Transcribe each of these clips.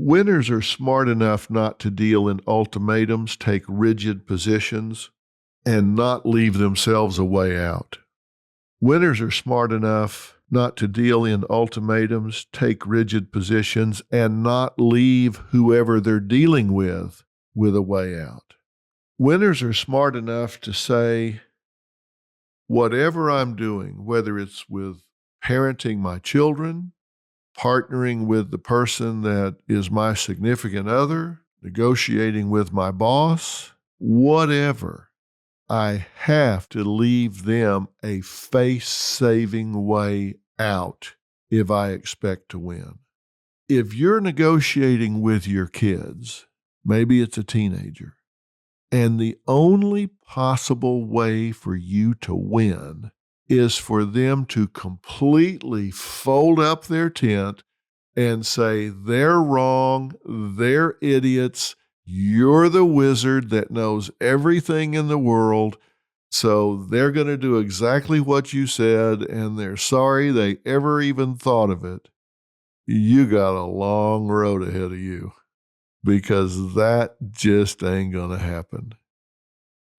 Winners are smart enough not to deal in ultimatums, take rigid positions, and not leave themselves a way out. Winners are smart enough not to deal in ultimatums, take rigid positions, and not leave whoever they're dealing with a way out. Winners are smart enough to say, whatever I'm doing, whether it's with parenting my children, partnering with the person that is my significant other, negotiating with my boss, whatever, I have to leave them a face-saving way out if I expect to win. If you're negotiating with your kids, maybe it's a teenager, and the only possible way for you to win is for them to completely fold up their tent and say, they're wrong, they're idiots, you're the wizard that knows everything in the world, so they're going to do exactly what you said, and they're sorry they ever even thought of it. You got a long road ahead of you, because that just ain't going to happen.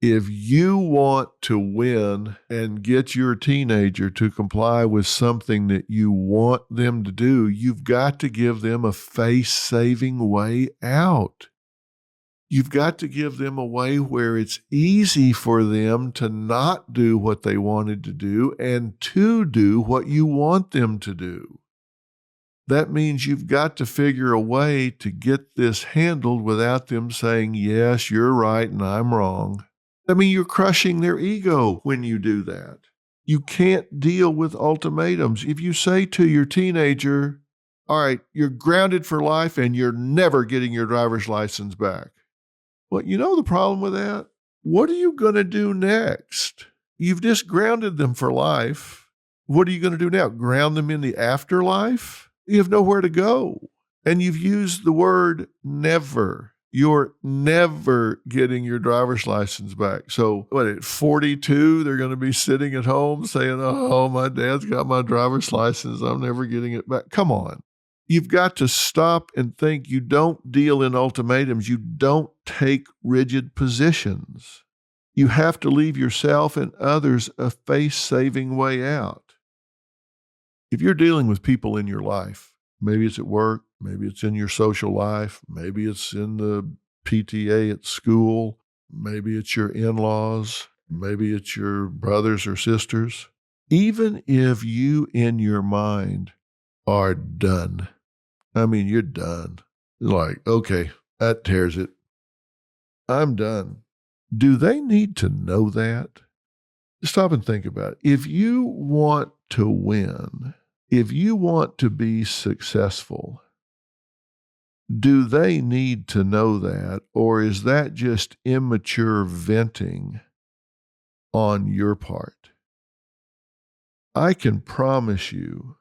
If you want to win and get your teenager to comply with something that you want them to do, you've got to give them a face-saving way out. You've got to give them a way where it's easy for them to not do what they wanted to do and to do what you want them to do. That means you've got to figure a way to get this handled without them saying, yes, you're right and I'm wrong. I mean, you're crushing their ego when you do that. You can't deal with ultimatums. If you say to your teenager, all right, you're grounded for life and you're never getting your driver's license back. Well, you know the problem with that? What are you going to do next? You've just grounded them for life. What are you going to do now? Ground them in the afterlife? You have nowhere to go. And you've used the word never. You're never getting your driver's license back. So at 42, they're going to be sitting at home saying, oh, my dad's got my driver's license. I'm never getting it back. Come on. You've got to stop and think. You don't deal in ultimatums. You don't take rigid positions. You have to leave yourself and others a face-saving way out. If you're dealing with people in your life, maybe it's at work, maybe it's in your social life, maybe it's in the PTA at school, maybe it's your in-laws, maybe it's your brothers or sisters. Even if you in your mind are done, I mean, you're done. Like, okay, that tears it. I'm done. Do they need to know that? Stop and think about it. If you want to win, if you want to be successful, do they need to know that, or is that just immature venting on your part? I can promise you,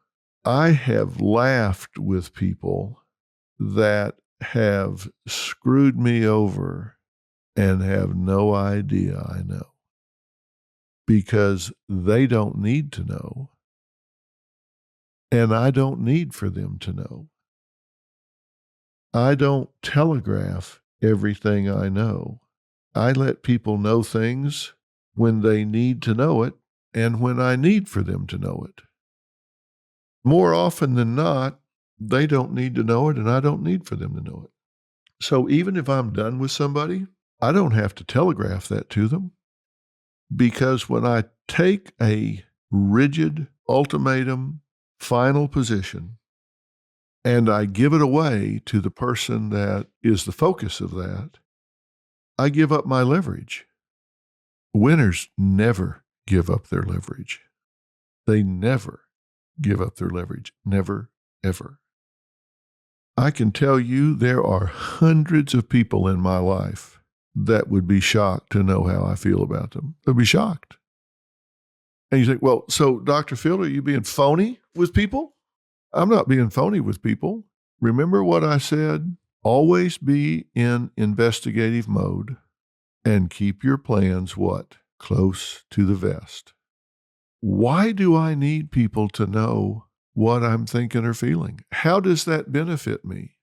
I have laughed with people that have screwed me over and have no idea I know, because they don't need to know. And I don't need for them to know. I don't telegraph everything I know. I let people know things when they need to know it and when I need for them to know it. More often than not, they don't need to know it and I don't need for them to know it. So even if I'm done with somebody, I don't have to telegraph that to them, because when I take a rigid ultimatum, final position, and I give it away to the person that is the focus of that, I give up my leverage. Winners never give up their leverage. They never give up their leverage. Never, ever. I can tell you there are hundreds of people in my life that would be shocked to know how I feel about them. They'd be shocked. And you think, well, so Dr. Phil, are you being phony with people? I'm not being phony with people. Remember what I said? Always be in investigative mode and keep your plans what? Close to the vest. Why do I need people to know what I'm thinking or feeling? How does that benefit me?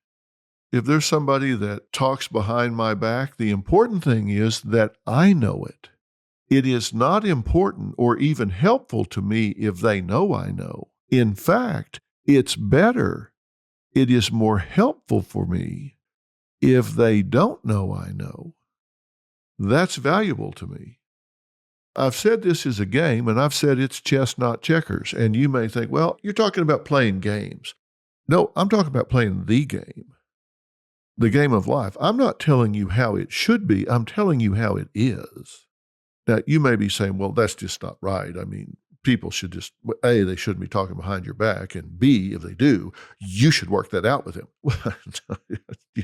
if there's somebody that talks behind my back, the important thing is that I know it. It is not important or even helpful to me if they know I know. In fact, it's better. It is more helpful for me if they don't know I know. That's valuable to me. I've said this is a game, and I've said it's chess, not checkers. And you may think, well, you're talking about playing games. No, I'm talking about playing the game of life. I'm not telling you how it should be. I'm telling you how it is. Now, you may be saying, well, that's just not right. I mean, people should just, A, they shouldn't be talking behind your back. And B, if they do, you should work that out with them. Yeah.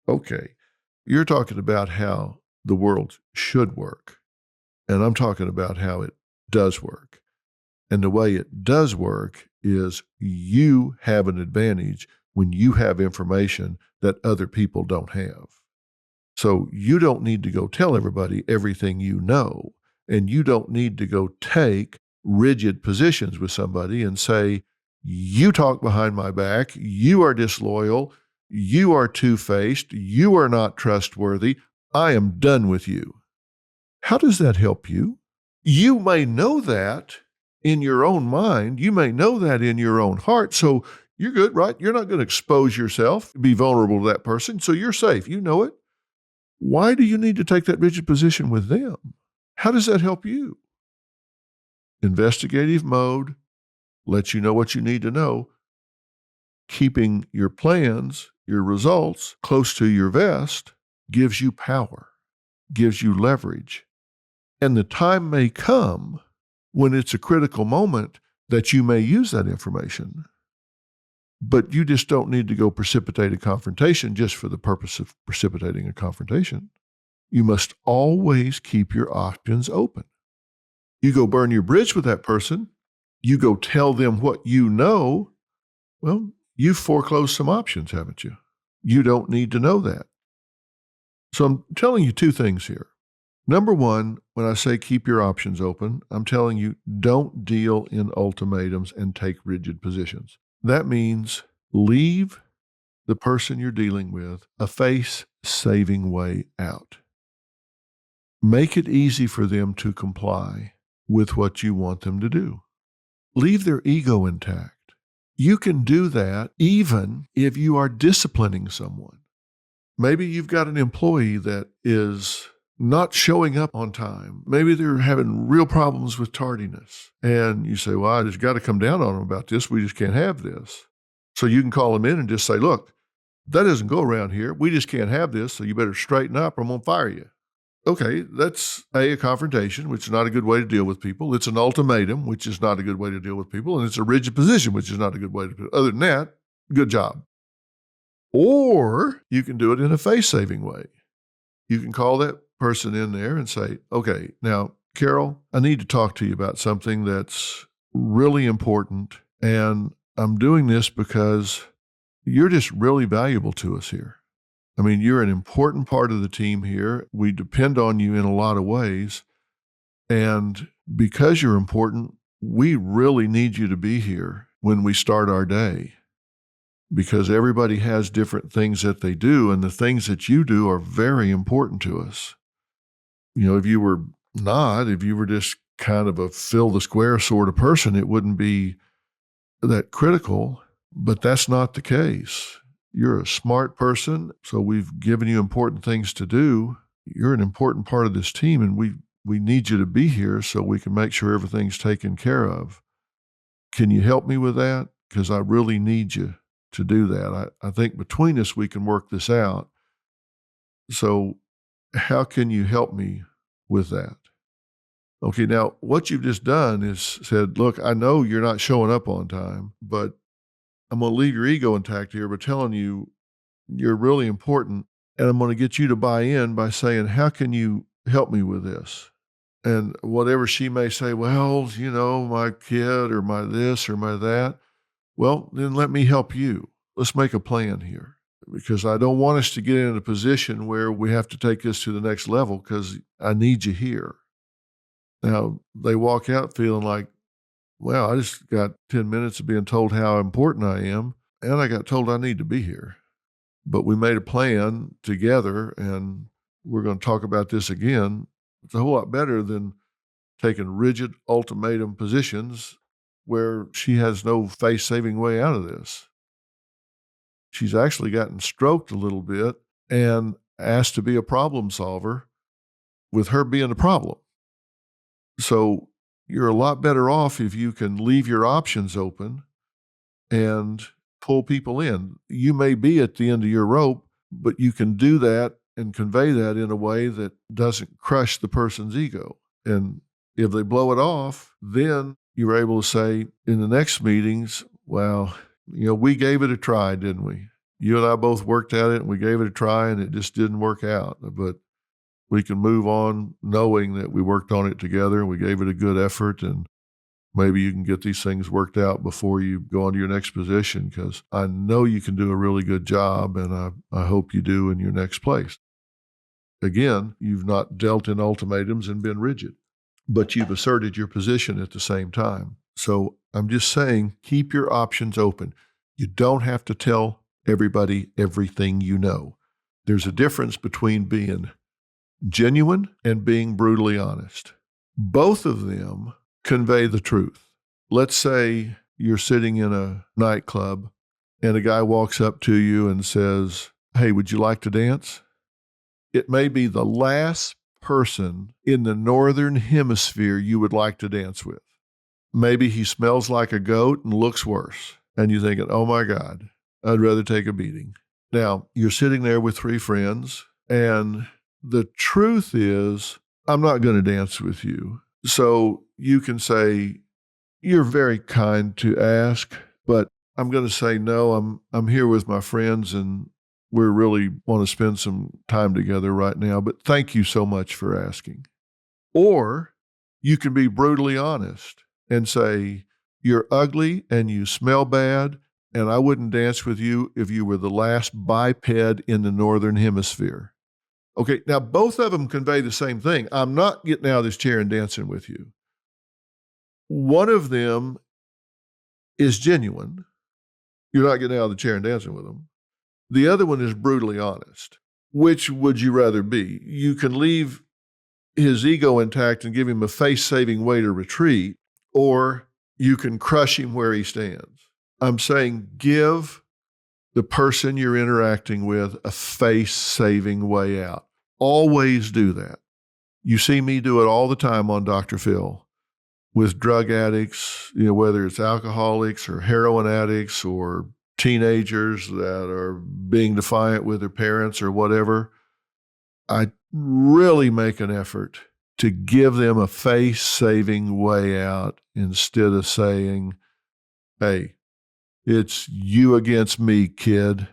Okay. You're talking about how the world should work. And I'm talking about how it does work. And the way it does work is you have an advantage when you have information that other people don't have. So you don't need to go tell everybody everything you know, and you don't need to go take rigid positions with somebody and say, you talk behind my back, you are disloyal, you are two-faced, you are not trustworthy, I am done with you. How does that help you? You may know that in your own mind. You may know that in your own heart. So you're good, right? You're not going to expose yourself, be vulnerable to that person. So you're safe. You know it. Why do you need to take that rigid position with them? How does that help you? Investigative mode lets you know what you need to know. Keeping your plans, your results close to your vest gives you power, gives you leverage. And the time may come when it's a critical moment that you may use that information. But you just don't need to go precipitate a confrontation just for the purpose of precipitating a confrontation. You must always keep your options open. You go burn your bridge with that person, you go tell them what you know, well, you've foreclosed some options, haven't you? You don't need to know that. So I'm telling you two things here. Number one, when I say keep your options open, I'm telling you don't deal in ultimatums and take rigid positions. That means leave the person you're dealing with a face-saving way out. Make it easy for them to comply with what you want them to do. Leave their ego intact. You can do that even if you are disciplining someone. Maybe you've got an employee that is not showing up on time. Maybe they're having real problems with tardiness. And you say, well, I just got to come down on them about this. We just can't have this. So you can call them in and just say, look, that doesn't go around here. We just can't have this. So you better straighten up or I'm going to fire you. Okay, that's a confrontation, which is not a good way to deal with people. It's an ultimatum, which is not a good way to deal with people. And it's a rigid position, which is not a good way to do it. Other than that, good job. Or you can do it in a face-saving way. You can call that person in there and say, okay, now, Carol, I need to talk to you about something that's really important. And I'm doing this because you're just really valuable to us here. I mean, you're an important part of the team here. We depend on you in a lot of ways. And because you're important, we really need you to be here when we start our day. Because everybody has different things that they do, and the things that you do are very important to us. You know, if you were just kind of a fill the square sort of person, it wouldn't be that critical, but that's not the case. You're a smart person, so we've given you important things to do. You're an important part of this team, and we need you to be here so we can make sure everything's taken care of. Can you help me with that? Because I really need you to do that. I think between us, we can work this out. So how can you help me with that? Okay, now what you've just done is said, look, I know you're not showing up on time, but I'm going to leave your ego intact here by telling you you're really important. And I'm going to get you to buy in by saying, how can you help me with this? And whatever she may say, well, you know, my kid or my this or my that, well, then let me help you. Let's make a plan here, because I don't want us to get in a position where we have to take this to the next level because I need you here. Now, they walk out feeling like, well, I just got 10 minutes of being told how important I am, and I got told I need to be here. But we made a plan together, and we're going to talk about this again. It's a whole lot better than taking rigid ultimatum positions where she has no face-saving way out of this. She's actually gotten stroked a little bit and asked to be a problem solver with her being a problem. So you're a lot better off if you can leave your options open and pull people in. You may be at the end of your rope, but you can do that and convey that in a way that doesn't crush the person's ego. And if they blow it off, then you're able to say in the next meetings, well, we gave it a try, didn't we? You and I both worked at it and we gave it a try and it just didn't work out. But we can move on knowing that we worked on it together and we gave it a good effort, and maybe you can get these things worked out before you go on to your next position, because I know you can do a really good job, and I hope you do in your next place. Again, you've not dealt in ultimatums and been rigid, but you've asserted your position at the same time. So I'm just saying, keep your options open. You don't have to tell everybody everything you know. There's a difference between being genuine and being brutally honest. Both of them convey the truth. Let's say you're sitting in a nightclub and a guy walks up to you and says, "Hey, would you like to dance?" It may be the last person in the northern hemisphere you would like to dance with. Maybe he smells like a goat and looks worse. And you're thinking, oh my God, I'd rather take a beating. Now, you're sitting there with 3 friends, and the truth is, I'm not going to dance with you. So you can say, you're very kind to ask, but I'm going to say no. I'm here with my friends and we really want to spend some time together right now, but thank you so much for asking. Or you can be brutally honest and say, you're ugly and you smell bad, and I wouldn't dance with you if you were the last biped in the northern hemisphere. Okay, now both of them convey the same thing. I'm not getting out of this chair and dancing with you. One of them is genuine. You're not getting out of the chair and dancing with them. The other one is brutally honest. Which would you rather be? You can leave his ego intact and give him a face-saving way to retreat, or you can crush him where he stands. I'm saying give the person you're interacting with a face-saving way out. Always do that. You see me do it all the time on Dr. Phil with drug addicts, whether it's alcoholics or heroin addicts or teenagers that are being defiant with their parents or whatever. I really make an effort to give them a face-saving way out instead of saying, hey, it's you against me, kid.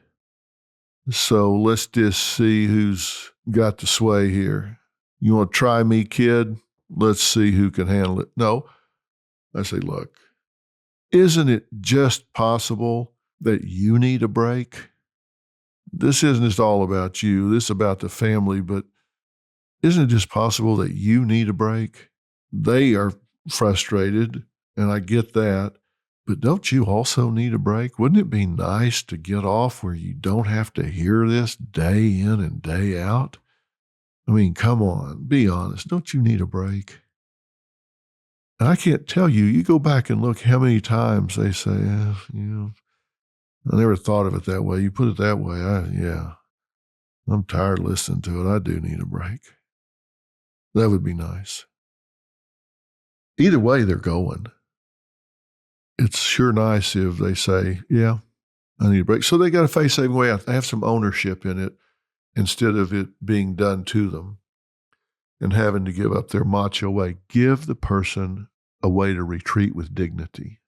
So let's just see who's got the sway here. You want to try me, kid? Let's see who can handle it. No, I say, look, isn't it just possible that you need a break? This isn't just all about you. This is about the family, but isn't it just possible that you need a break? They are frustrated, and I get that. But don't you also need a break? Wouldn't it be nice to get off where you don't have to hear this day in and day out? I mean, come on, be honest. Don't you need a break? And I can't tell you, you go back and look how many times they say, I never thought of it that way. You put it that way. I'm tired of listening to it. I do need a break. That would be nice. Either way, they're going. It's sure nice if they say, yeah, I need a break. So they got a face-saving way out. They have some ownership in it instead of it being done to them and having to give up their macho way. Give the person a way to retreat with dignity.